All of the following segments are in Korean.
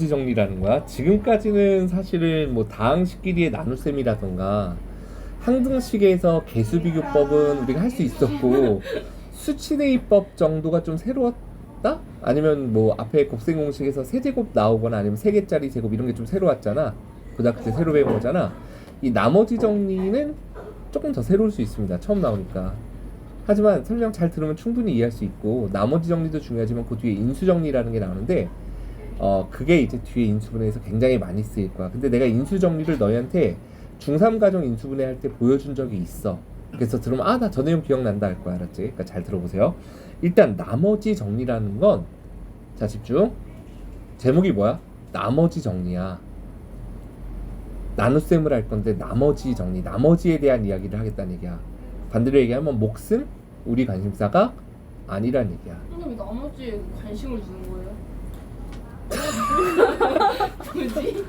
정리라는 거야. 지금까지는 사실은 뭐 다항식끼리의 나눗셈이라던가 항등식에서 개수비교법은 우리가 할 수 있었고 수치대입법 정도가 좀 새로웠다? 아니면 뭐 앞에 곱셈공식에서 세제곱 나오거나 아니면 3개짜리 제곱 이런 게 좀 새로웠잖아. 고등학교 때 새로 배운 거잖아. 이 나머지 정리는 조금 더 새로울 수 있습니다. 처음 나오니까. 하지만 설명 잘 들으면 충분히 이해할 수 있고 나머지 정리도 중요하지만 그 뒤에 인수정리라는 게 나오는데 그게 이제 뒤에 인수분해에서 굉장히 많이 쓰일 거야. 근데 내가 인수정리를 너희한테 중3과정 인수분해 할 때 보여준 적이 있어. 그래서 들으면 나 저 내용 기억난다 할 거야. 알았지? 그러니까 잘 들어보세요. 일단 나머지 정리라는 건 자 집중. 제목이 뭐야? 나머지 정리야. 나눗셈을 할 건데 나머지 정리, 나머지에 대한 이야기를 하겠다는 얘기야. 반대로 얘기하면 몫은 우리 관심사가 아니란 얘기야. 선생님이 나머지에 관심을 주는 거예요? 뭐지?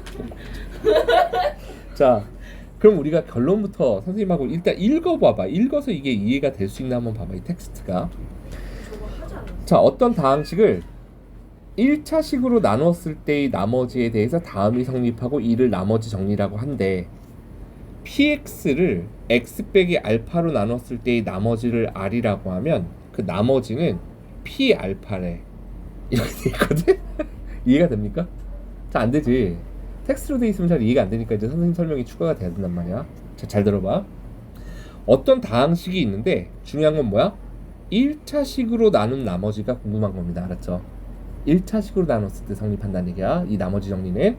자, 그럼 우리가 결론부터 선생님하고 일단 읽어봐봐. 읽어서 이게 이해가 될 수 있나 한번 봐봐. 이 텍스트가. 저거 하지 않았어요? 자, 어떤 다항식을 1차식으로 나눴을 때의 나머지에 대해서 다음이 성립하고 이를 나머지 정리라고 한대. px를 x 빼기 알파로 나눴을 때의 나머지를 r이라고 하면 그 나머지는 p 알파래. 이렇게 돼 있거든? 이해가 됩니까? 자, 안 되지. 텍스트로 돼 있으면 잘 이해가 안 되니까 이제 선생님 설명이 추가가 돼야 된단 말이야. 자, 잘 들어봐. 어떤 다항식이 있는데 중요한 건 뭐야? 1차식으로 나눈 나머지가 궁금한 겁니다. 알았죠? 1차식으로 나눴을 때 성립한다는 얘기야. 이 나머지 정리는.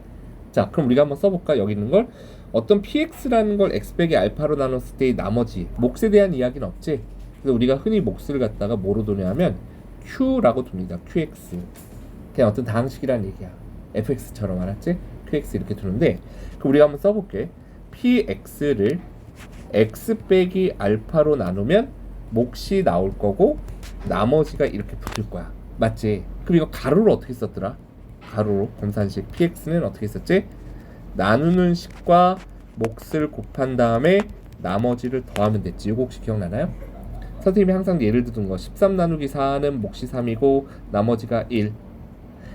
자, 그럼 우리가 한번 써볼까? 여기 있는 걸. 어떤 px라는 걸 x 빼기 알파로 나눴을 때의 나머지, 몫에 대한 이야기는 없지? 그래서 우리가 흔히 몫을 갖다가 뭐로 두냐면 q라고 둡니다. qx. 그냥 어떤 다항식이라는 얘기야. fx처럼. 알았지? qx 이렇게 두는데 그럼 우리가 한번 써볼게. px를 x 빼기 알파로 나누면 몫이 나올 거고 나머지가 이렇게 붙을 거야. 맞지? 그럼 이거 가로로 어떻게 썼더라? 가로로 검산식 px는 어떻게 썼지? 나누는 식과 몫을 곱한 다음에 나머지를 더하면 됐지. 이거 혹시 기억나나요? 선생님이 항상 예를 들은 거 13 나누기 4는 몫이 3이고 나머지가 1.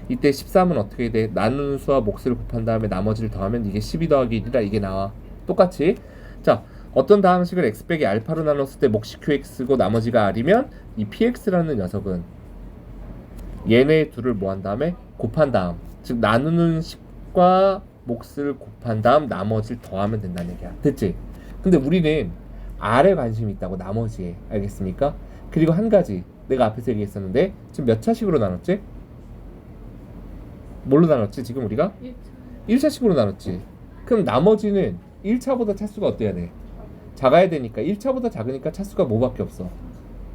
이때 13은 어떻게 돼? 나누는 수와 몫을 곱한 다음에 나머지를 더하면 이게 12 더하기 1이라 이게 나와. 똑같이. 자, 어떤 다항식을 x 빼기 알파로 나눴을 때 몫이 qx고 나머지가 r이면 이 px라는 녀석은 얘네 둘을 뭐 한 다음에 곱한 다음, 즉 나누는 식과 몫을 곱한 다음 나머지를 더하면 된다는 얘기야. 됐지? 근데 우리는 r에 관심이 있다고. 나머지에. 알겠습니까? 그리고 한 가지 내가 앞에서 얘기했었는데 지금 몇 차식으로 나눴지? 뭘로 나눴지? 지금 우리가 1차식으로 나눴지. 그럼 나머지는 1차보다 차수가 어때야 돼? 작아야 되니까 1차보다 작으니까 차수가 뭐밖에 없어?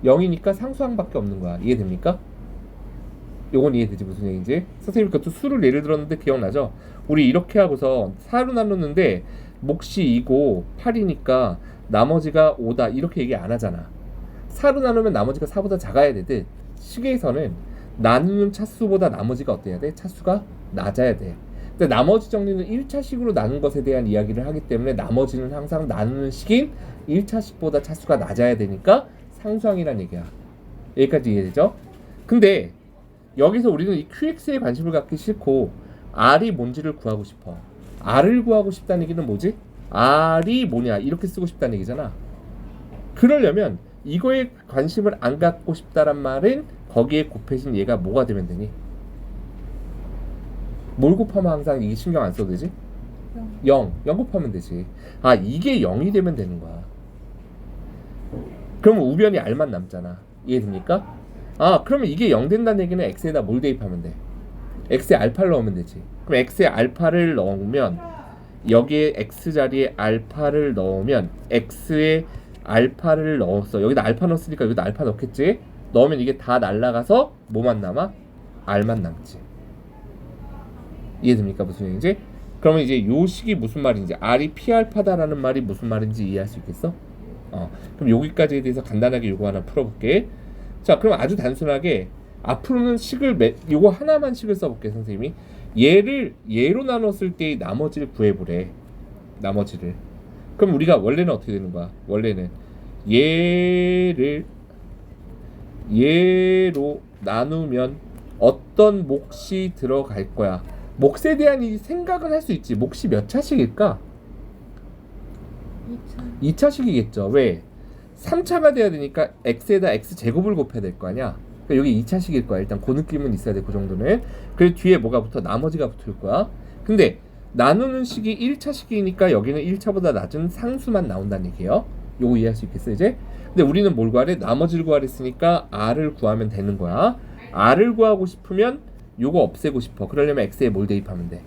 0이니까 상수항밖에 없는 거야. 이해됩니까? 요건 이해되지? 무슨 얘기인지? 선생님이 그것도 수를 예를 들었는데 기억나죠? 우리 이렇게 하고서 4로 나눴는데 몫이 2고 8이니까 나머지가 5다 이렇게 얘기 안 하잖아. 4로 나누면 나머지가 4보다 작아야 되듯 식에서는 나누는 차수보다 나머지가 어때야 돼? 차수가 낮아야 돼. 근데 나머지 정리는 1차식으로 나눈 것에 대한 이야기를 하기 때문에 나머지는 항상 나누는 식인 1차식보다 차수가 낮아야 되니까 상수항이란 얘기야. 여기까지 이해되죠? 근데 여기서 우리는 이 qx에 관심을 갖기 싫고 r이 뭔지를 구하고 싶어. r을 구하고 싶다는 얘기는 뭐지? r이 뭐냐 이렇게 쓰고 싶다는 얘기잖아. 그러려면 이거에 관심을 안 갖고 싶다란 말은 거기에 곱해진 얘가 뭐가 되면 되니? 뭘 곱하면 항상 이게 신경 안 써도 되지? 0 곱하면 되지. 이게 0이 되면 되는 거야. 그러면 우변이 r만 남잖아. 이해됩니까? 그러면 이게 0 된다는 얘기는 x에다 뭘 대입하면 돼? x에 알파를 넣으면 되지. 그럼 x에 알파를 넣으면 여기에 x 자리에 알파를 넣으면 x에 알파를 넣었어. 여기다 알파 넣었으니까 여기다 알파 넣겠지? 넣으면 이게 다 날라가서 뭐만 남아? r만 남지. 이해됩니까? 무슨 얘기인지? 그러면 이제 요 식이 무슨 말인지, r이 p알파다라는 말이 무슨 말인지 이해할 수 있겠어? 그럼 여기까지에 대해서 간단하게 요거 하나 풀어볼게. 자, 그럼 아주 단순하게 앞으로는 식을 요거 하나만 식을 써볼게. 선생님이 얘로 나눴을 때의 나머지를 구해보래. 나머지를. 그럼 우리가 원래는 어떻게 되는 거야? 원래는 얘로 나누면 어떤 몫이 들어갈 거야? 몫에 대한 이 생각은 할 수 있지. 몫이 몇 차식일까? 2차식이겠죠. 왜? 3차가 돼야 되니까 x에다 x제곱을 곱해야 될 거 아니야. 그러니까 여기 2차식일 거야. 일단 그 느낌은 있어야 돼. 그 정도는. 그리고 뒤에 뭐가 붙어? 나머지가 붙을 거야. 근데 나누는 식이 1차식이니까 여기는 1차보다 낮은 상수만 나온다는 얘기예요. 요거 이해할 수 있겠어 이제? 근데 우리는 뭘 구하래? 나머지를 구하랬으니까 r을 구하면 되는 거야. r을 구하고 싶으면 요거 없애고 싶어. 그러려면 x에 뭘 대입하면 돼?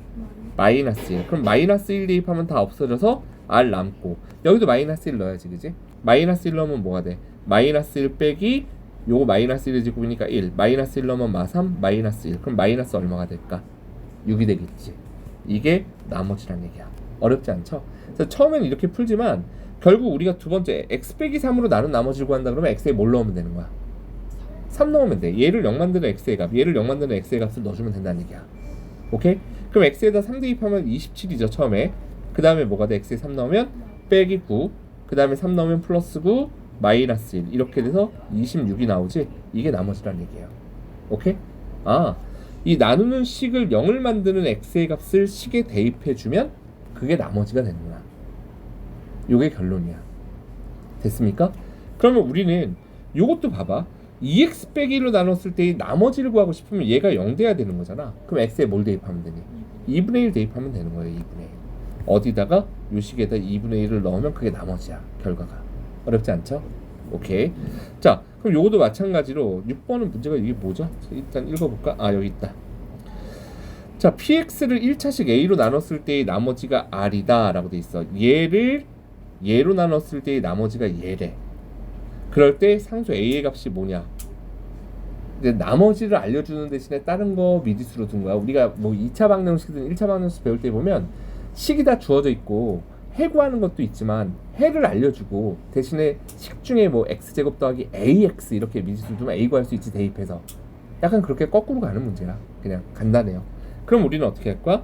마이너스 1. 그럼 마이너스 1 대입하면 다 없어져서 r 남고, 여기도 마이너스 1 넣어야지, 그지? 마이너스 1 넣으면 뭐가 돼? 마이너스 1 빼기 요거 마이너스 1의 제곱이니까 1. 마이너스 1 넣으면 마3 마이너스 1. 그럼 마이너스 얼마가 될까? 6이 되겠지. 이게 나머지란 얘기야. 어렵지 않죠? 그래서 처음에는 이렇게 풀지만 결국 우리가 두 번째 x 빼기 3으로 나눈 나머지를 구한다 그러면 x에 뭘 넣으면 되는 거야? 3 넣으면 돼. 얘를 0 만드는 x의 값, 얘를 0 만드는 x의 값을 넣어주면 된다는 얘기야. 오케이? 그럼 x에다 3 대입하면 27이죠 처음에. 그 다음에 뭐가 돼? x에 3 넣으면 빼기 9, 그 다음에 3 넣으면 플러스 9, 마이너스 1. 이렇게 돼서 26이 나오지. 이게 나머지란 얘기예요. 오케이? 이 나누는 식을 0을 만드는 x의 값을 식에 대입해주면 그게 나머지가 되는구나. 요게 결론이야. 됐습니까? 그러면 우리는 요것도 봐봐. 2x 빼기 1로 나눴을 때 나머지를 구하고 싶으면 얘가 0 돼야 되는 거잖아. 그럼 x에 뭘 대입하면 되니? 2분의 1 대입하면 되는 거예요. 2분의 1. 어디다가? 요 식에다 2분의 1을 넣으면 그게 나머지야. 결과가. 어렵지 않죠? 오케이. 자, 그럼 요것도 마찬가지로 6번은 문제가 이게 뭐죠? 일단 읽어볼까? 여기 있다. 자, px를 1차식 a로 나눴을 때의 나머지가 r이다 라고 돼 있어. 얘로 나눴을 때의 나머지가 얘래. 그럴 때 상수 a의 값이 뭐냐? 이제 나머지를 알려주는 대신에 다른 거 미지수로 둔 거야. 우리가 뭐 2차 방정식이든 1차 방정식 배울 때 보면 식이 다 주어져 있고 해구하는 것도 있지만 해를 알려주고 대신에 식 중에 뭐 x제곱 더하기 ax 이렇게 미지수 두면 a 구할 수 있지 대입해서. 약간 그렇게 거꾸로 가는 문제야. 그냥 간단해요. 그럼 우리는 어떻게 할 거야?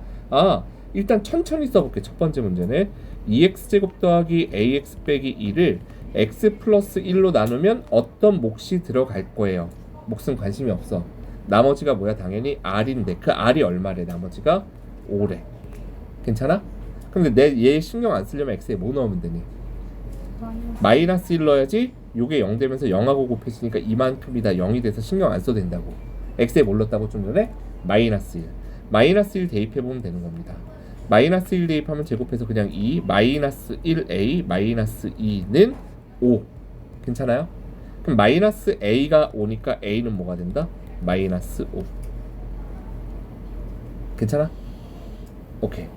일단 천천히 써볼게. 첫 번째 문제는 2x제곱 더하기 ax 빼기 2를 x 플러스 1로 나누면 어떤 몫이 들어갈 거예요. 몫은 관심이 없어. 나머지가 뭐야? 당연히 r인데 그 r이 얼마래? 나머지가 5래. 괜찮아? 근데 얘 신경 안 쓰려면 x에 뭐 넣으면 되니? 마이너스 1 넣어야지. 요게 0 되면서 0하고 곱해지니까 이만큼이다 0이 돼서 신경 안 써도 된다고. x에 뭘 넣었다고 좀 전에? 마이너스 1. 마이너스 1 대입해보면 되는 겁니다. 마이너스 1 대입하면 제곱해서 그냥 2 마이너스 1a 마이너스 2는 5. 괜찮아요? 그럼 마이너스 a가 5니까 a는 뭐가 된다? 마이너스 5. 괜찮아? 오케이.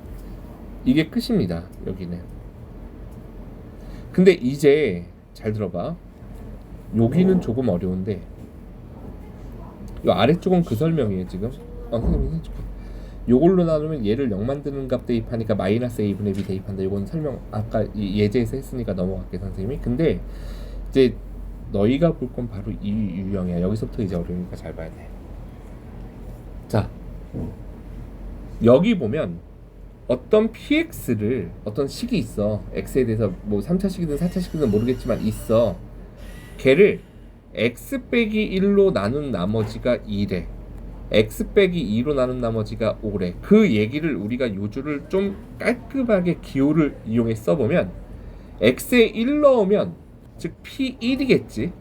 이게 끝입니다. 여기는. 근데 이제 잘 들어봐. 여기는 조금 어려운데 이 아래쪽은 그 설명이에요 지금. 선생님 요걸로 나누면 얘를 0 만드는 값 대입하니까 마이너스 a분의 b 대입한다. 요건 설명 아까 예제에서 했으니까 넘어갈게 선생님이. 근데 이제 너희가 볼 건 바로 이 유형이야. 여기서부터 이제 어려우니까 잘 봐야 돼. 자, 여기 보면 어떤 px를 어떤 식이 있어. x에 대해서 뭐 3차식이든 4차식이든 모르겠지만 있어. 걔를 x 빼기 1로 나눈 나머지가 2래. x 빼기 2로 나눈 나머지가 5래. 그 얘기를 우리가 요주를 좀 깔끔하게 기호를 이용해 써보면 x에 1 넣으면 즉 p1이겠지.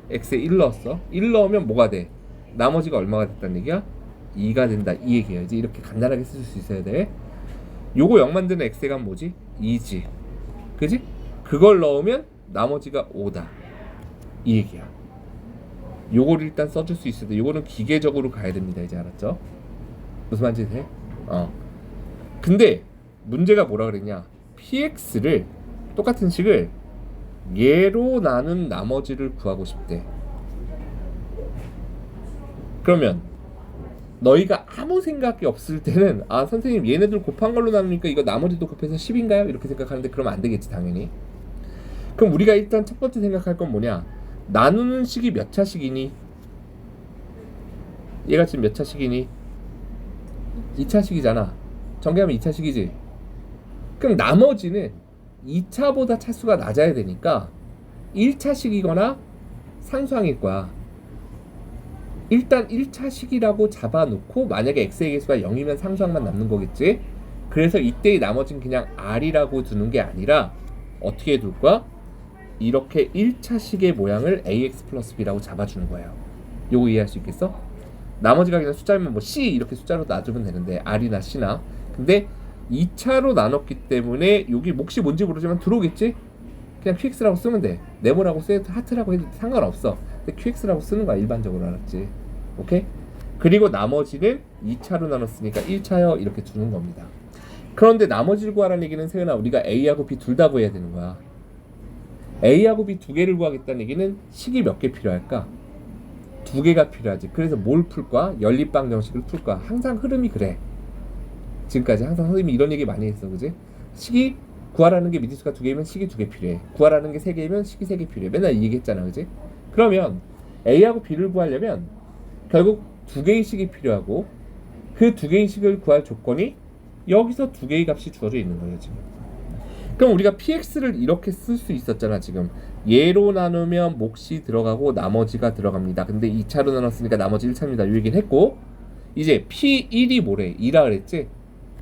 x에 1 넣었어. 1 넣으면 뭐가 돼? 나머지가 얼마가 됐다는 얘기야? 2가 된다. 이 얘기야. 이제 이렇게 간단하게 쓸 수 있어야 돼. 요거 0 만드는 x의 값 뭐지? 2지. 그지? 그걸 넣으면 나머지가 5다. 이 얘기야. 요거를 일단 써줄 수 있어야 돼. 요거는 기계적으로 가야 됩니다. 이제 알았죠? 무슨 말인지 돼? 근데 문제가 뭐라 그랬냐? px를 똑같은 식을 얘로 나눈 나머지를 구하고 싶대. 그러면 너희가 아무 생각이 없을 때는 선생님 얘네들 곱한 걸로 나누니까 이거 나머지도 곱해서 10인가요? 이렇게 생각하는데 그러면 안 되겠지 당연히. 그럼 우리가 일단 첫 번째 생각할 건 뭐냐? 나누는 식이 몇 차식이니? 얘가 지금 몇 차식이니? 2차식이잖아. 전개하면 2차식이지. 그럼 나머지는 2차보다 차수가 낮아야 되니까 1차식이거나 상수항일 거야. 일단 1차식이라고 잡아놓고 만약에 x의 개수가 0이면 상수항만 남는 거겠지. 그래서 이때의 나머지는 그냥 r이라고 두는 게 아니라 어떻게 둘 거야? 이렇게 1차식의 모양을 ax 플러스 b라고 잡아주는 거예요. 요거 이해할 수 있겠어? 나머지가 그냥 숫자면 뭐 c 이렇게 숫자로 놔주면 되는데 r이나 c나. 근데 2차로 나눴기 때문에 여기 몫이 뭔지 모르지만 들어오겠지? 그냥 qx라고 쓰면 돼. 네모라고 써도 하트라고 해도 상관없어. 근데 qx라고 쓰는 거야 일반적으로. 알았지? 오케이? 그리고 나머지는 2차로 나눴으니까 1차요 이렇게 두는 겁니다. 그런데 나머지를 구하라는 얘기는 세연아 우리가 a하고 b 둘 다 구해야 되는 거야. a하고 b 두 개를 구하겠다는 얘기는 식이 몇 개 필요할까? 두 개가 필요하지. 그래서 뭘 풀 거야? 연립방정식을 풀 거야. 항상 흐름이 그래. 지금까지 항상 선생님이 이런 얘기 많이 했어. 그지? 식이 구하라는 게 미지수가 두 개면 식이 두 개 필요해. 구하라는 게 세 개면 식이 세 개 필요해. 맨날 이 얘기했잖아. 그지? 그러면 a하고 b를 구하려면 결국 두 개의 식이 필요하고 그 두 개의 식을 구할 조건이 여기서 두 개의 값이 주어져 있는 거예요. 지금. 그럼 우리가 px를 이렇게 쓸 수 있었잖아. 지금 얘로 나누면 몫이 들어가고 나머지가 들어갑니다. 근데 2차로 나눴으니까 나머지 1차입니다. 이 얘기를 했고 이제 p1이 뭐래? 2라 그랬지?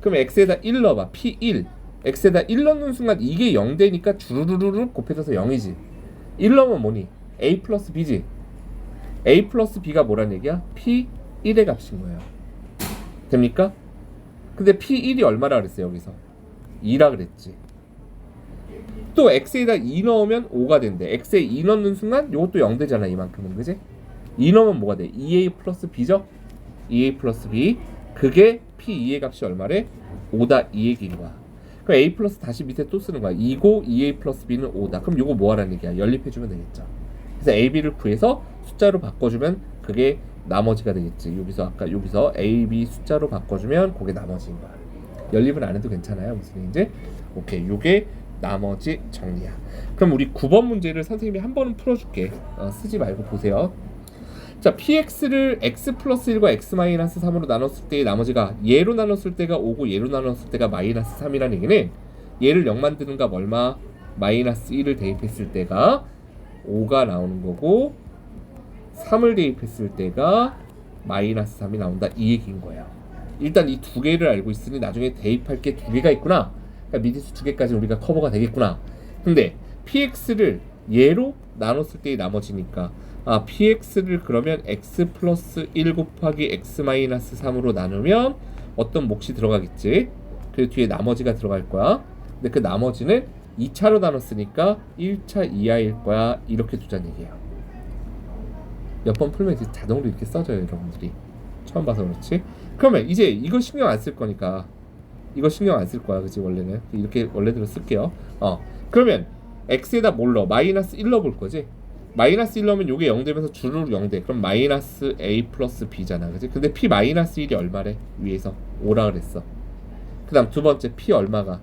그럼 x에다 1 넣어봐. p1 x에다 1 넣는 순간 이게 0 되니까 주르르르 곱해져서 0이지. 1 넣으면 뭐니? a 플러스 b지. a 플러스 b가 뭐란 얘기야? p1의 값인 거예요. 됩니까? 근데 p1이 얼마라 그랬어요 여기서? 2라 그랬지. 또 x에다 2 넣으면 5가 된대. x에 2 넣는 순간 이것도 0 되잖아 이만큼은. 그지? 2 넣으면 뭐가 돼? 2a 플러스 b죠? 2a 플러스 b. 그게 p2의 값이 얼마래? 5다 이 얘기인 거야. 그럼 a 플러스 다시 밑에 또 쓰는 거야. 2고 2a 플러스 b는 5다. 그럼 요거 뭐 하라는 얘기야? 연립해주면 되겠죠. 그래서 a, b를 구해서 숫자로 바꿔주면 그게 나머지가 되겠지. 여기서 a, b 숫자로 바꿔주면 그게 나머지인 거야. 연립은 안 해도 괜찮아요. 무슨 얘기인지? 오케이. 요게 나머지 정리야. 그럼 우리 9번 문제를 선생님이 한 번은 풀어줄게. 쓰지 말고 보세요. 자, px를 x 플러스 1과 x 마이너스 3으로 나눴을 때의 나머지가 얘로 나눴을 때가 5고 얘로 나눴을 때가 마이너스 3이라는 얘기는 얘를 0 만드는 값 얼마? 마이너스 1을 대입했을 때가 5가 나오는 거고 3을 대입했을 때가 마이너스 3이 나온다 이 얘기인 거예요. 일단 이 두 개를 알고 있으니 나중에 대입할 게 두 개가 있구나. 그러니까 미지수 두 개까지 우리가 커버가 되겠구나. 근데 px를 얘로 나눴을 때의 나머지니까 px를 그러면 x 플러스 1 곱하기 x 마이너스 3으로 나누면 어떤 몫이 들어가겠지. 그리고 뒤에 나머지가 들어갈 거야. 근데 그 나머지는 2차로 나눴으니까 1차 이하일 거야. 이렇게 두자는 얘기예요. 몇 번 풀면 이제 자동으로 이렇게 써져요. 여러분들이 처음 봐서 그렇지. 그러면 이제 이거 신경 안 쓸 거니까 이거 신경 안 쓸 거야. 그치? 원래는 이렇게 원래대로 쓸게요. 그러면 x에다 뭘 넣어? 마이너스 1 넣어볼 거지. 마이너스 1 넣으면 요게 0 되면서 주르륵 0 돼. 그럼 마이너스 a 플러스 b잖아. 그치? 근데 p 마이너스 1이 얼마래? 위에서 5라 그랬어. 그 다음 두 번째 p 얼마가?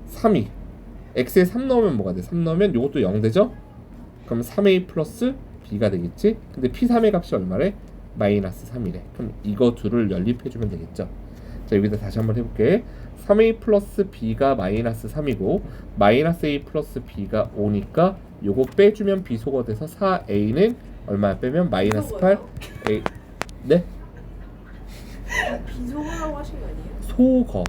3이. x에 3 넣으면 뭐가 돼? 3 넣으면 요것도 0 되죠? 그럼 3a 플러스 b가 되겠지? 근데 p3의 값이 얼마래? 마이너스 3이래. 그럼 이거 둘을 연립해주면 되겠죠? 자, 여기다 다시 한번 해볼게. 3a 플러스 b가 마이너스 3이고 마이너스 a 플러스 b가 5니까 요거 빼주면 비소거 돼서 4a는 얼마 빼면 마이너스 8 a. 네? 비속어라고 하신 거 아니에요? 소거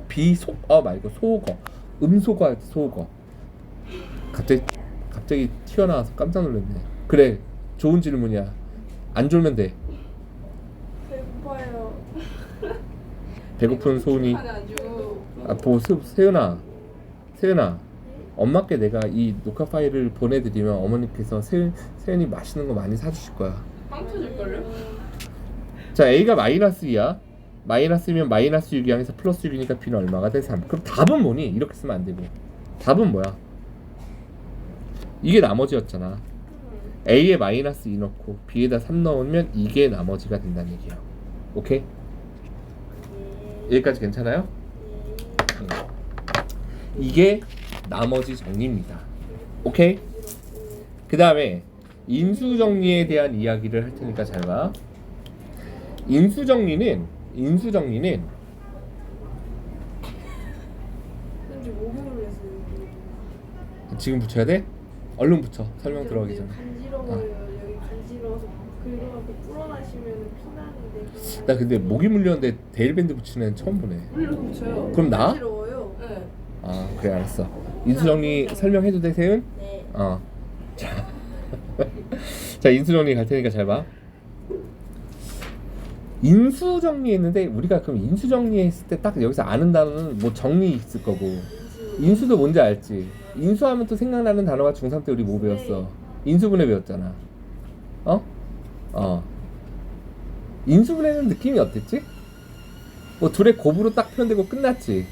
비속 말고 소거 음소거 할 때 소거. 갑자기 튀어나와서 깜짝 놀랐네. 그래, 좋은 질문이야. 안 졸면 돼. 배고파요. 배고픈 소은이. 아주. 세연아, 엄마께 내가 이 녹화 파일을 보내드리면 어머니께서 세연이 맛있는 거 많이 사주실 거야. 빵 터질걸요? 자, a가 마이너스 2야. 마이너스면 마이너스 6이 항에서 플러스 6이니까 b는 얼마가 돼? 3. 그럼 답은 뭐니? 이렇게 쓰면 안 되고. 답은 뭐야? 이게 나머지였잖아. a에 마이너스 2 넣고 b에다 3 넣으면 이게 나머지가 된다는 얘기예요. 오케이? 여기까지 괜찮아요? 이게 나머지 정리입니다. 오케이? 그 다음에 인수정리에 대한 이야기를 할 테니까 잘 봐. 인수정리는 왠지 목요일에 했어요. 지금 붙여야 돼? 얼른 붙여. 설명 들어가기 전에. 간지러워요. 여기 간지러워서 긁어갖고 불어나시면 피나는데. 나 근데 목이 물렸는데 데일밴드 붙이는 애는 처음 보네. 물려서 붙여요. 그럼 나? 어지러워요. 네. 아 그래 알았어. 인수정리 설명해도 돼 세은? 네. 자, 자 인수정리 갈 테니까 잘 봐. 인수정리했는데 우리가 그럼 인수정리했을 때 딱 여기서 아는 단어는 뭐 정리 있을 거고 인수도 뭔지 알지? 인수하면 또 생각나는 단어가 중3 때 우리 뭐 배웠어? 인수분해 배웠잖아. 인수분해는 느낌이 어땠지? 뭐 둘의 곱으로 딱 표현되고 끝났지.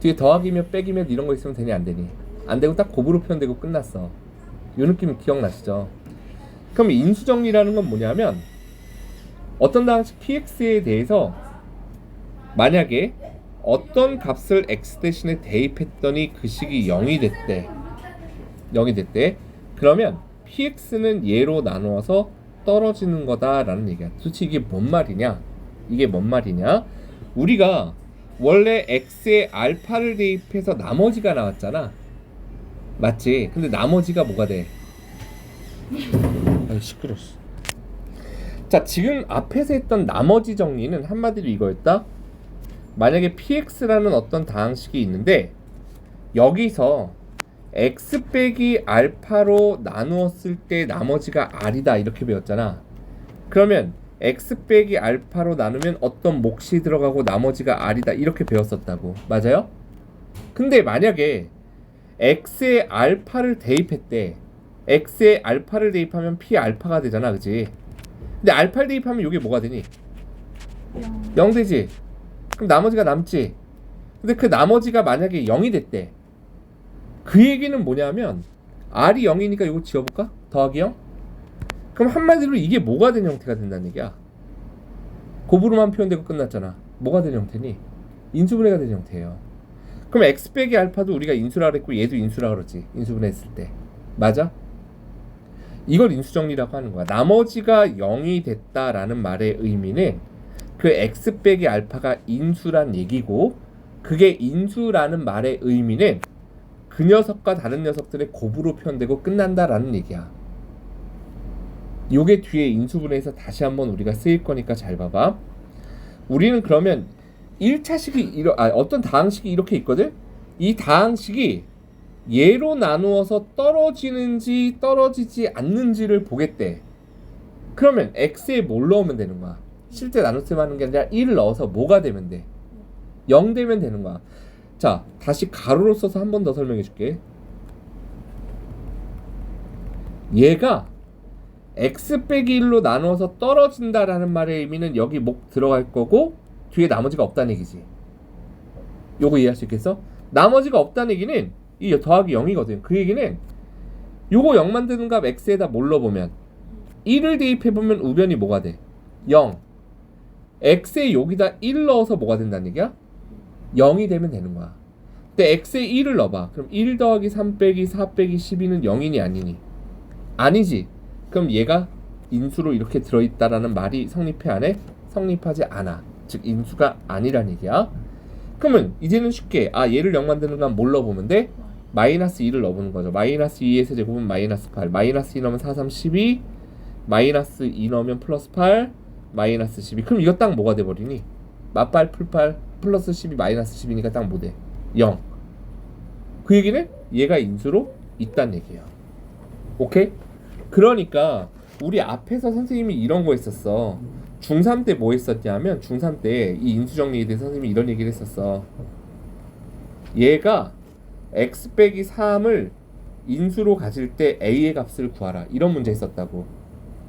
뒤에 더하기며 빼기며 이런 거 있으면 되니 안 되니? 안 되고 딱 곱으로 표현되고 끝났어. 이 느낌 기억나시죠? 그럼 인수정리라는 건 뭐냐면 어떤 당식 px에 대해서 만약에 어떤 값을 x 대신에 대입했더니 그 식이 0이 됐대. 그러면 px는 얘로 나누어서 떨어지는 거다라는 얘기야. 도대체 이게 뭔 말이냐? 우리가 원래 x에 알파를 대입해서 나머지가 나왔잖아. 맞지? 근데 나머지가 뭐가 돼? 아이 시끄러워. 자, 지금 앞에서 했던 나머지 정리는 한마디로 이거였다. 만약에 px라는 어떤 다항식이 있는데 여기서 x 빼기 알파로 나누었을 때 나머지가 r이다 이렇게 배웠잖아. 그러면 x 빼기 알파로 나누면 어떤 몫이 들어가고 나머지가 r이다 이렇게 배웠었다고. 맞아요? 근데 만약에 x에 알파를 대입했대. x에 알파를 대입하면 p 알파가 되잖아, 그지? 근데 알파를 대입하면 이게 뭐가 되니? 0 되지? 그럼 나머지가 남지? 근데 그 나머지가 만약에 0이 됐대. 그 얘기는 뭐냐면 r이 0이니까 이거 지워볼까? 더하기 0? 그럼 한마디로 이게 뭐가 된 형태가 된다는 얘기야. 곱으로만 표현되고 끝났잖아. 뭐가 된 형태니? 인수분해가 된 형태예요. 그럼 x 빼기 알파도 우리가 인수라 그랬고 얘도 인수라 그러지. 인수분해 했을 때. 맞아? 이걸 인수정리라고 하는 거야. 나머지가 0이 됐다라는 말의 의미는 그 x 빼기 알파가 인수란 얘기고 그게 인수라는 말의 의미는 그 녀석과 다른 녀석들의 곱으로 표현되고 끝난다라는 얘기야. 요게 뒤에 인수분해에서 다시 한번 우리가 쓰일 거니까 잘 봐봐. 우리는 그러면 1차식이 어떤 다항식이 이렇게 있거든? 이 다항식이 얘로 나누어서 떨어지는지 떨어지지 않는지를 보겠대. 그러면 x에 뭘 넣으면 되는 거야? 실제 나눗셈 하는 게 아니라 1을 넣어서 뭐가 되면 돼? 0 되면 되는 거야. 자, 다시 가로로 써서 한 번 더 설명해 줄게. 얘가 x 빼기 1로 나누어서 떨어진다라는 말의 의미는 여기 목 들어갈 거고 뒤에 나머지가 없다는 얘기지. 요거 이해할 수 있겠어? 나머지가 없다는 얘기는 이 더하기 0이거든. 그 얘기는 요거 0 만드는 값 x에다 뭘 넣어보면 1을 대입해보면 우변이 뭐가 돼? 0. x에 여기다 1 넣어서 뭐가 된다는 얘기야? 0이 되면 되는 거야. 근데 x에 1을 넣어봐. 그럼 1 더하기 3 빼기 4 빼기 12는 0이니 아니니? 아니지. 그럼 얘가 인수로 이렇게 들어있다라는 말이 성립해 안 해? 성립하지 않아. 즉 인수가 아니란 얘기야. 그러면 이제는 쉽게 얘를 0 만드는 건 뭘 넣어보면 돼? 마이너스 2를 넣어보는 거죠. 마이너스 2의 세제곱은 마이너스 8. 마이너스 2 넣으면 4, 3, 12. 마이너스 2 넣으면 플러스 8. 마이너스 12. 그럼 이거 딱 뭐가 돼버리니? 맞팔 풀팔 플러스 12 마이너스 12니까 딱 뭐 돼? 0. 그 얘기는 얘가 인수로 있다는 얘기예요. 오케이? 그러니까 우리 앞에서 선생님이 이런 거 했었어. 중3 때 뭐 했었냐면 중3 때 이 인수정리에 대해서 선생님이 이런 얘기를 했었어. 얘가 x 빼기 3을 인수로 가질 때 a의 값을 구하라. 이런 문제 했었다고.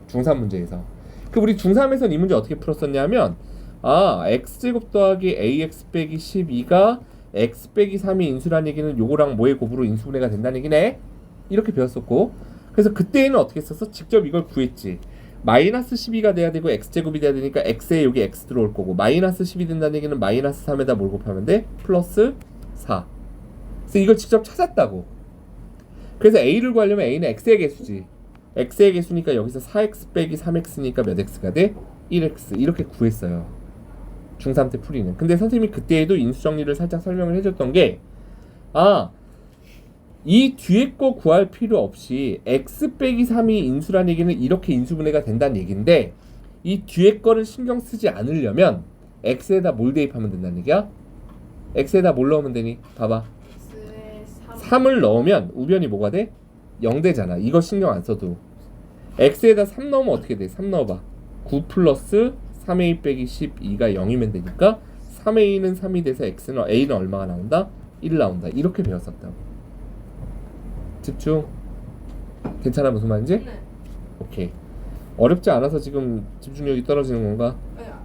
중3 문제에서. 그 우리 중3에서는 이 문제 어떻게 풀었었냐면 x제곱 더하기 ax 빼기 12가 x 빼기 3이 인수라는 얘기는 요거랑 뭐의 곱으로 인수분해가 된다는 얘기네. 이렇게 배웠었고 그래서 그때는 어떻게 했었어? 직접 이걸 구했지. 마이너스 12가 돼야 되고 x제곱이 돼야 되니까 x에 여기 x 들어올 거고 마이너스 10이 된다는 얘기는 마이너스 3에다 뭘 곱하면 돼? 플러스 4. 그래서 이걸 직접 찾았다고. 그래서 a를 구하려면 a는 x의 개수지. x의 개수니까 여기서 4x 빼기 3x니까 몇 x가 돼? 1x. 이렇게 구했어요. 중3 때 풀이는. 근데 선생님이 그때에도 인수정리를 살짝 설명을 해줬던 게 이 뒤에 거 구할 필요 없이 x 빼기 3이 인수란 얘기는 이렇게 인수분해가 된다는 얘기인데 이 뒤에 거를 신경 쓰지 않으려면 x에다 뭘 대입하면 된다는 얘기야? x에다 뭘 넣으면 되니? 봐봐. X에 3을 넣으면 우변이 뭐가 돼? 0되잖아. 이거 신경 안 써도. x에다 3 넣으면 어떻게 돼? 3 넣어봐. 9 플러스 3a 빼기 12가 0이면 되니까 3a는 3이 돼서 x는 a는 얼마가 나온다? 1 나온다. 이렇게 배웠었다고. 집중. 괜찮아 무슨 말인지? 네. 오케이. 어렵지 않아서 지금 집중력이 떨어지는 건가?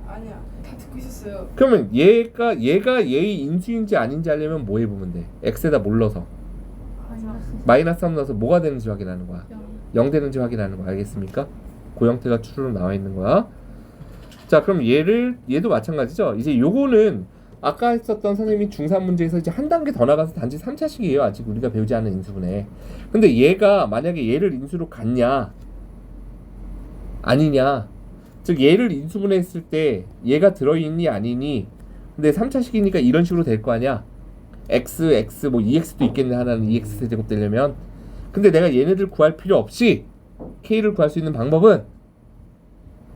아니야. 다 듣고 있었어요. 그러면 얘가 얘의 인수인지 아닌지 알려면 뭐 해보면 돼? x에다 뭘 넣어서? 마이너스 3 넣어서 뭐가 되는지 확인하는 거야. 0 되는지 확인하는 거 알겠습니까? 그 형태가 추루로 나와 있는 거야. 자 그럼 얘도 마찬가지죠. 이제 요거는 아까 했었던 선생님이 중3 문제에서 이제 한 단계 더 나가서 단지 3차식이에요. 아직 우리가 배우지 않은 인수분해. 근데 얘가 만약에 얘를 인수로 갖냐 아니냐, 즉 얘를 인수분해 했을 때 얘가 들어있니 아니니. 근데 3차식이니까 이런 식으로 될 거 아니야. x 뭐 2x도 있겠네. 하나는 2x 세제곱 되려면. 근데 내가 얘네들 구할 필요 없이 k를 구할 수 있는 방법은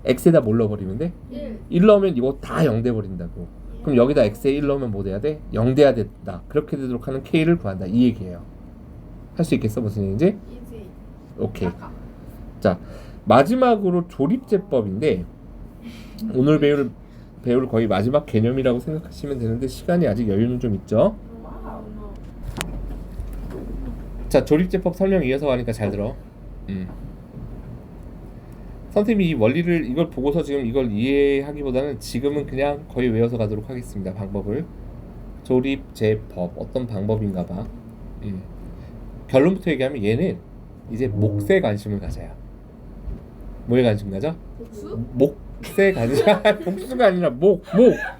x에다 뭘 넣어버리면 돼? 1 넣으면 이거 다 0 돼버린다고. 그럼 여기다 x에 1 넣으면 뭐 돼야 돼? 0 돼야 된다. 그렇게 되도록 하는 k를 구한다. 이 얘기예요. 할 수 있겠어? 무슨 얘기인지? 이지. 오케이. 자 마지막으로 조립제법인데 오늘 배울 거의 마지막 개념이라고 생각하시면 되는데 시간이 아직 여유는 좀 있죠. 와우. 자 조립제법 설명 이어서 하니까 잘 들어. 선생님이 이 원리를 이걸 보고서 지금 이걸 이해하기보다는 지금은 그냥 거의 외워서 가도록 하겠습니다. 방법을. 조립제법 어떤 방법인가 봐. 결론부터 얘기하면 얘는 이제 몫에 관심을 가져요. 뭐에 관심 가져? 복수? 몫에 관심. 복수가 아니라 뭐가지가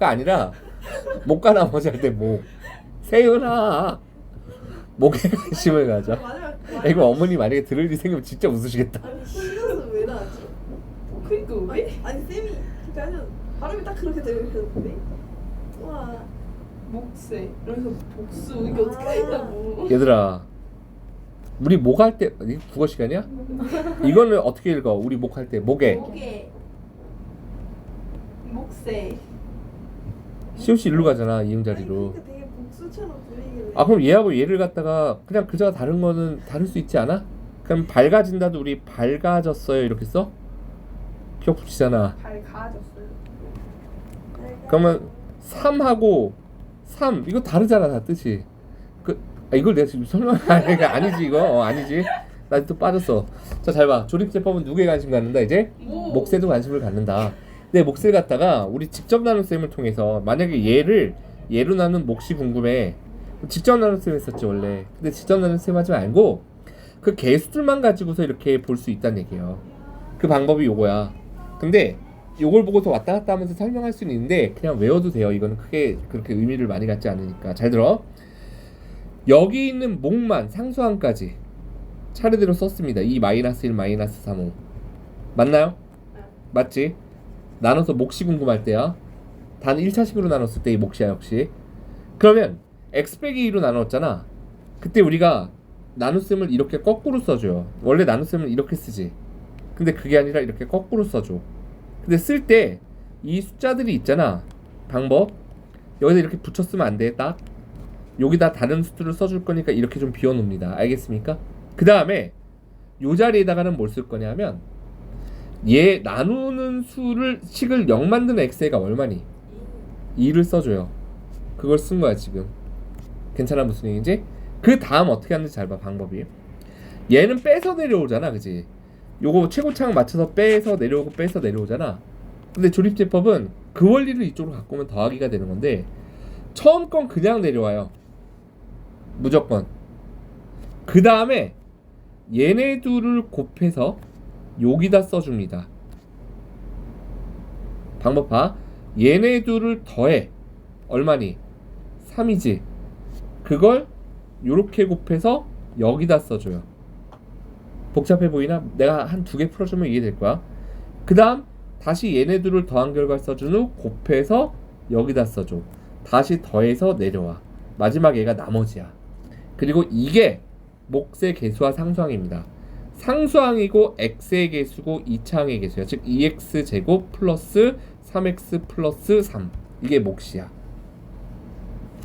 아니라 목과 나머지 할 때 목. 세윤아 목에 관심을 가져. 마지막. 이거 어머니 만약에 들을 일 생기면 진짜 웃으시겠다. 아니 싫어서 왜 나왔지? 그니까 왜? 아니 쌤이 그렇게 하면 발음이 딱 그렇게 들리는데. 와. 목세. 그래서 복수 이게 어떻게 되냐고. 얘들아 우리 목 할 때 이거 국어 시간이야? 이거는 어떻게 읽어? 우리 목 할 때 목에 목에. 목세. 시옷이 일로 가잖아 이응 자리로. 그러니까 되게 복수처럼 들리길래. 아 그럼 얘하고 얘를 갖다가 그냥 그저가 다른 거는 다를 수 있지 않아? 그럼 밝아진다도 우리 밝아졌어요 이렇게 써? 기억 붙이잖아. 밝아졌어요. 그러면 3하고 3 이거 다르잖아 다 뜻이. 이걸 내가 지금 설명하니까 아니지 이거. 아니지. 나 또 빠졌어. 자 잘 봐. 조립제법은 누구에 관심 갖는다 이제? 몫에도 관심을 갖는다. 근데 몫을 갖다가 우리 직접 나눈 셈을 통해서 만약에 얘로 나눈 몫이 궁금해. 직접 나눈 셈 했었지 원래. 근데 직접 나눈 셈 하지 말고 그 개수들만 가지고서 이렇게 볼 수 있다는 얘기예요. 그 방법이 요거야. 근데 요걸 보고서 왔다 갔다 하면서 설명할 수는 있는데 그냥 외워도 돼요. 이거는 크게 그렇게 의미를 많이 갖지 않으니까. 잘 들어. 여기 있는 목만 상수항까지 차례대로 썼습니다. 2 마이너스 1 마이너스 3 5 맞나요? 맞지? 나눠서 몫이 궁금할 때야. 단 1차식으로 나눴을 때 이 몫이야 역시. 그러면 x 빼기 2로 나눴잖아. 그때 우리가 나눗셈을 이렇게 거꾸로 써줘요. 원래 나눗셈을 이렇게 쓰지. 근데 그게 아니라 이렇게 거꾸로 써줘. 근데 쓸 때 이 숫자들이 있잖아. 방법 여기다 이렇게 붙였으면 안 돼. 딱 여기다 다른 수들을 써줄 거니까 이렇게 좀 비워놓습니다. 알겠습니까? 그 다음에 요 자리에다가는 뭘 쓸 거냐면 얘 나누는 식을 0 만드는 x가 얼마니? 2를 써줘요. 그걸 쓴 거야 지금. 괜찮아 무슨 얘기인지? 그 다음 어떻게 하는지 잘 봐. 방법이 얘는 빼서 내려오잖아 그지? 요거 최고차항 맞춰서 빼서 내려오잖아. 근데 조립제법은 그 원리를 이쪽으로 갖고 오면 더하기가 되는 건데 처음 건 그냥 내려와요 무조건. 그 다음에 얘네 둘을 곱해서 여기다 써줍니다. 방법 봐. 얘네 둘을 더해 얼마니? 3이지. 그걸 요렇게 곱해서 여기다 써줘요. 복잡해 보이나? 내가 한 2개 풀어주면 이해될 거야. 그 다음 다시 얘네 둘을 더한 결과를 써준 후 곱해서 여기다 써줘. 다시 더해서 내려와. 마지막 얘가 나머지야. 그리고 이게 몫의 개수와 상수항입니다. 상수항이고 x의 개수고 2차항의 개수야. 즉 2x 제곱 플러스 3x 플러스 3. 이게 몫이야.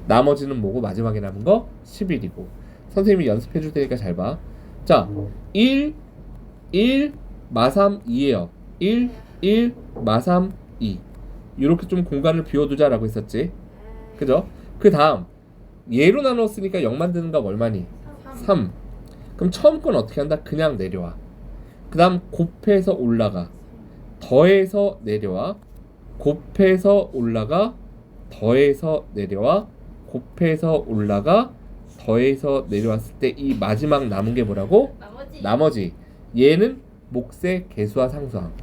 나머지는 뭐고 마지막에 남은 거 11이고. 선생님이 연습해 줄 테니까 잘 봐. 자, 1 마삼 2예요. 1 마삼 2. 이렇게 좀 공간을 비워두자라고 했었지. 그죠? 그 다음 얘로 나눴으니까 0 만드는 값 얼마니? 3. 그럼 처음 건 어떻게 한다? 그냥 내려와. 그 다음 곱해서 올라가. 더해서 내려와. 곱해서 올라가. 더해서 내려와. 곱해서 올라가. 더해서 내려왔을 때 이 마지막 남은 게 뭐라고? 나머지. 얘는 몫의 개수와 상수항.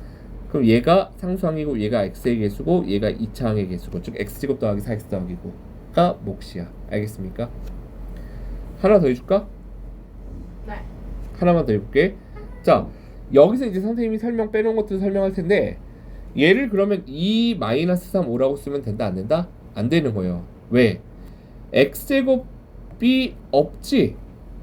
그럼 얘가 상수항이고 얘가 x의 개수고 얘가 2차항의 개수고 즉 x제곱 더하기 4x 더하기고가 몫이야. 알겠습니까? 하나 더 해줄까? 네. 하나만 더 해볼게. 자, 여기서 이제 선생님이 설명 빼놓은 것들 설명할 텐데 얘를 그러면 2 마이너스 3 5라고 쓰면 된다 안 된다? 안 되는 거예요. 왜? x제곱이 없지?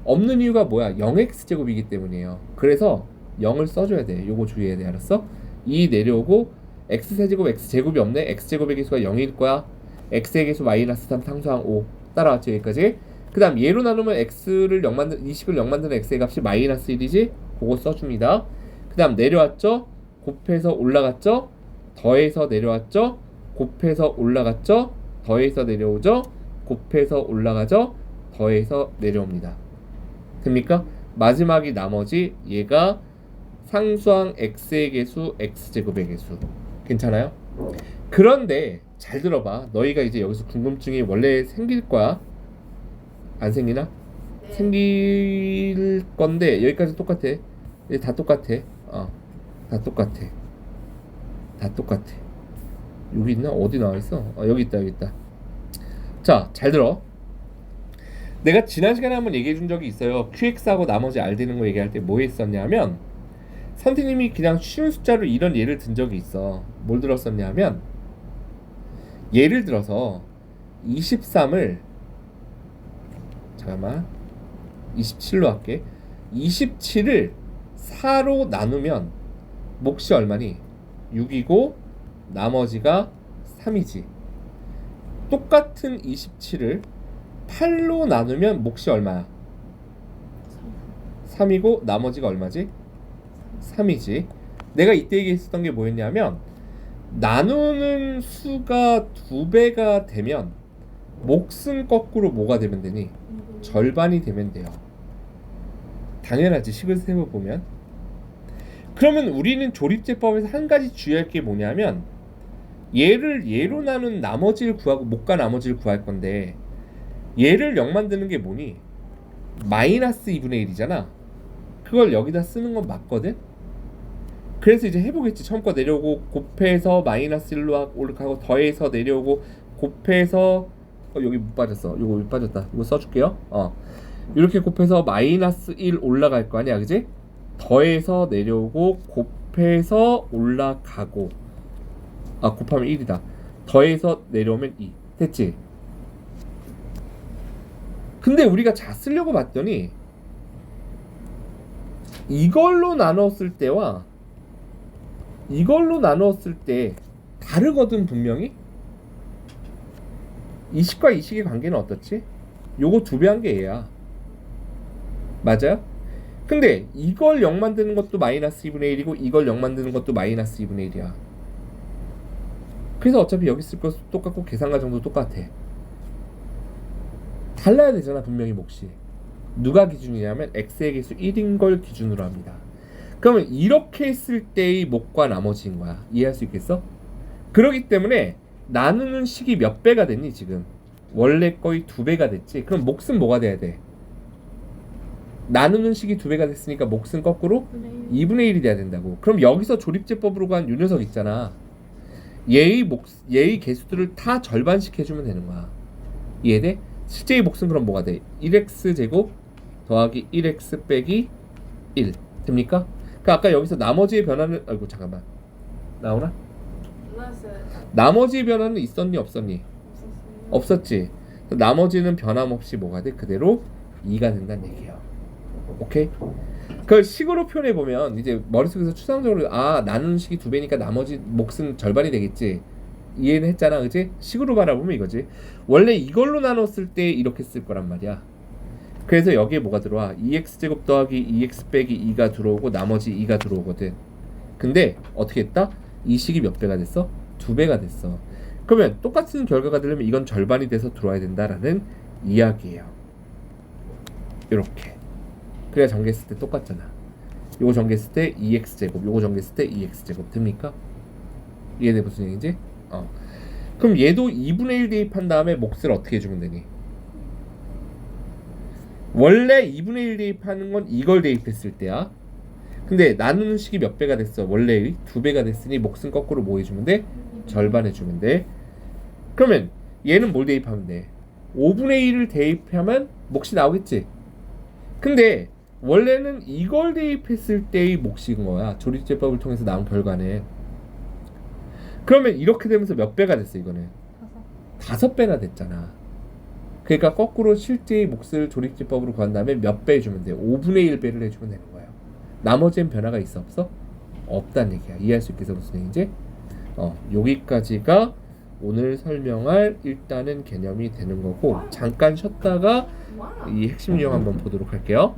없는 이유가 뭐야? 0x제곱이기 때문이에요. 그래서 0을 써줘야 돼. 요거 주의해야 돼. 알았어? 2 내려오고 x세제곱 x제곱이 없네. x제곱의 개수가 0일 거야. x의 개수 마이너스 3 상수항 5 따라왔죠 여기까지. 그 다음 얘로 나누면 x를 0 만든 이 식을 0 만드는 x의 값이 마이너스 1이지. 그거 써줍니다. 그 다음 내려왔죠. 곱해서 올라갔죠. 더해서 내려왔죠. 곱해서 올라갔죠. 더해서 내려오죠. 곱해서 올라가죠. 더해서 내려옵니다. 됩니까? 마지막이 나머지 얘가 상수항 x의 개수 x제곱의 개수. 괜찮아요? 그런데 잘 들어봐. 너희가 이제 여기서 궁금증이 원래 생길 거야. 안 생기나? 네. 생길 건데 여기까지 똑같아. 다 똑같아. 다 똑같아. 다 똑같아. 여기 있나? 어디 나와 있어? 여기 있다. 여기 있다. 자, 잘 들어. 내가 지난 시간에 한번 얘기해 준 적이 있어요. QX하고 나머지 R 되는 거 얘기할 때 뭐 했었냐면 선생님이 그냥 쉬운 숫자로 이런 예를 든 적이 있어. 뭘 들었었냐면 예를 들어서 23을 잠깐만 27로 할게. 27을 4로 나누면 몫이 얼마니? 6이고 나머지가 3이지. 똑같은 27을 8로 나누면 몫이 얼마야? 3이고 나머지가 얼마지? 3이지. 내가 이때 얘기했었던 게 뭐였냐면 나누는 수가 2배가 되면 몫은 거꾸로 뭐가 되면 되니? 절반이 되면 돼요. 당연하지. 식을 세워보면. 그러면 우리는 조립제법에서 한 가지 주의할 게 뭐냐면 얘를 얘로 나눈 나머지를 구하고 몫과 나머지를 구할 건데 얘를 0 만드는 게 뭐니? 마이너스 2분의 1이잖아. 그걸 여기다 쓰는 건 맞거든? 그래서 이제 해보겠지. 처음 거 내려오고 곱해서 마이너스 1로 올라가고 더해서 내려오고 곱해서 여기 못 빠졌어. 요거 못 빠졌다. 이거 써줄게요. 이렇게 곱해서 마이너스 1 올라갈 거 아니야, 그지? 더해서 내려오고 곱해서 올라가고 곱하면 1이다. 더해서 내려오면 2. 됐지? 근데 우리가 자 쓰려고 봤더니 이걸로 나눴을 때와 이걸로 나눴을 때 다르거든 분명히. 이 식과 이 식의 관계는 어떻지? 요거 2배 한 게 얘야. 맞아요? 근데 이걸 0 만드는 것도 마이너스 2분의 1이고 이걸 0 만드는 것도 마이너스 2분의 1이야. 그래서 어차피 여기 쓸 것도 똑같고 계산 과정도 똑같아. 달라야 되잖아 분명히 몫이. 누가 기준이냐면 x의 개수 1인 걸 기준으로 합니다. 그러면 이렇게 했을 때의 몫과 나머지인 거야. 이해할 수 있겠어? 그렇기 때문에 나누는 식이 몇 배가 됐니 지금? 원래 거의 2배가 됐지. 그럼 몫은 뭐가 돼야 돼? 나누는 식이 2배가 됐으니까 몫은 거꾸로 2분의 1이 돼야 된다고. 그럼 여기서 조립제법으로 간 요 녀석 있잖아. 얘의 개수들을 다 절반씩 해주면 되는 거야. 이해돼? 실제의 몫은 그럼 뭐가 돼? 1x 제곱 더하기 1x 빼기 1 됩니까? 그러니까 아까 여기서 나머지의 변화는 아이고 잠깐만 나오나? 나왔어요. 나머지의 변화는 있었니 없었니? 없었지. 나머지는 변함없이 뭐가 돼? 그대로 2가 된다는 얘기예요. 오케이? 그 식으로 표현해 보면 이제 머릿속에서 추상적으로 나누는 식이 2배니까 나머지 몫은 절반이 되겠지. 이해는 했잖아, 그지? 식으로 바라보면 이거지. 원래 이걸로 나눴을 때 이렇게 쓸 거란 말이야. 그래서 여기에 뭐가 들어와? 2x제곱 더하기 2x 빼기 2가 들어오고 나머지 2가 들어오거든. 근데 어떻게 했다? 이 식이 몇 배가 됐어? 2배가 됐어. 그러면 똑같은 결과가 되려면 이건 절반이 돼서 들어와야 된다라는 이야기예요. 이렇게. 그래야 전개했을 때 똑같잖아. 요거 전개했을 때 2x제곱, 요거 전개했을 때 2x제곱 됩니까? 이해돼 무슨 얘기인지? 그럼 얘도 2분의 1 대입한 다음에 몫을 어떻게 해주면 되니? 원래 2분의 1 대입하는 건 이걸 대입했을 때야. 근데 나누는 식이 몇 배가 됐어? 원래의 2배가 됐으니 몫은 거꾸로 뭐 해주면 돼? 절반 해주면 돼. 그러면 얘는 뭘 대입하면 돼? 5분의 1을 대입하면 몫이 나오겠지? 근데 원래는 이걸 대입했을 때의 몫인 거야. 조립제법을 통해서 나온 결과는. 그러면 이렇게 되면서 몇 배가 됐어 이거는? 5배나 됐잖아. 그러니까 거꾸로 실제의 몫을 조립제법으로 구한 다음에 몇 배 해주면 돼? 5분의 1배를 해주면 되는 거야. 나머지엔 변화가 있어 없어? 없다는 얘기야. 이해할 수 있겠어 무슨 얘기인지? 여기까지가 오늘 설명할 일단은 개념이 되는 거고 잠깐 쉬었다가 이 핵심 유형 한번 보도록 할게요.